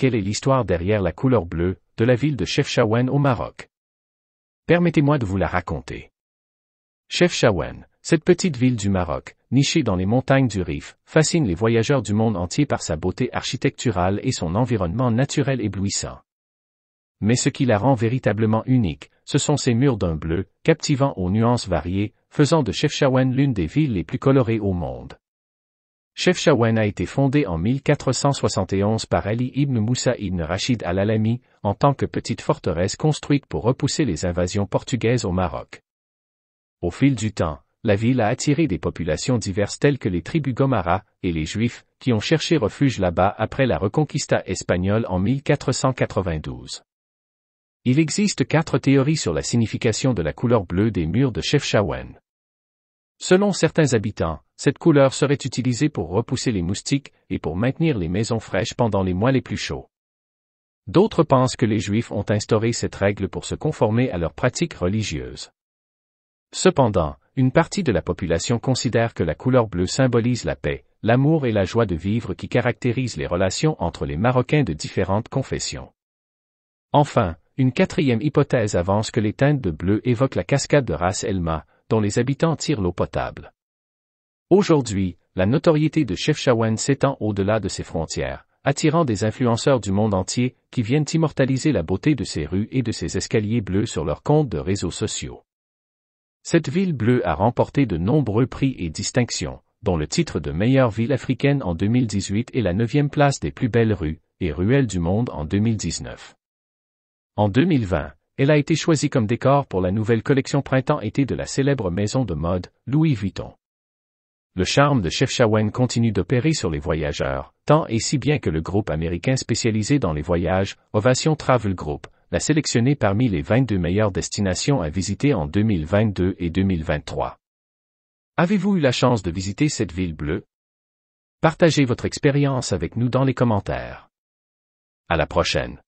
quelle est l'histoire derrière la couleur bleue de la ville de Chefchaouen au Maroc. Permettez-moi de vous la raconter. Chefchaouen, cette petite ville du Maroc, nichée dans les montagnes du Rif, fascine les voyageurs du monde entier par sa beauté architecturale et son environnement naturel éblouissant. Mais ce qui la rend véritablement unique, ce sont ses murs d'un bleu, captivant aux nuances variées, faisant de Chefchaouen l'une des villes les plus colorées au monde. Chefchaouen a été fondée en 1471 par Ali ibn Moussa ibn Rachid al-Alami, en tant que petite forteresse construite pour repousser les invasions portugaises au Maroc. Au fil du temps, la ville a attiré des populations diverses telles que les tribus Gomara et les Juifs, qui ont cherché refuge là-bas après la Reconquista espagnole en 1492. Il existe 4 théories sur la signification de la couleur bleue des murs de Chefchaouen. Selon certains habitants, cette couleur serait utilisée pour repousser les moustiques et pour maintenir les maisons fraîches pendant les mois les plus chauds. D'autres pensent que les Juifs ont instauré cette règle pour se conformer à leurs pratiques religieuses. Cependant, une partie de la population considère que la couleur bleue symbolise la paix, l'amour et la joie de vivre qui caractérisent les relations entre les Marocains de différentes confessions. Enfin, une 4e hypothèse avance que les teintes de bleu évoquent la cascade de Ras El-Ma, dont les habitants tirent l'eau potable. Aujourd'hui, la notoriété de Chefchaouen s'étend au-delà de ses frontières, attirant des influenceurs du monde entier qui viennent immortaliser la beauté de ses rues et de ses escaliers bleus sur leurs comptes de réseaux sociaux. Cette ville bleue a remporté de nombreux prix et distinctions, dont le titre de meilleure ville africaine en 2018 et la 9e place des plus belles rues et ruelles du monde en 2019. En 2020, elle a été choisie comme décor pour la nouvelle collection printemps-été de la célèbre maison de mode, Louis Vuitton. Le charme de Chefchaouen continue d'opérer sur les voyageurs, tant et si bien que le groupe américain spécialisé dans les voyages, Ovation Travel Group, l'a sélectionné parmi les 22 meilleures destinations à visiter en 2022 et 2023. Avez-vous eu la chance de visiter cette ville bleue? Partagez votre expérience avec nous dans les commentaires. À la prochaine.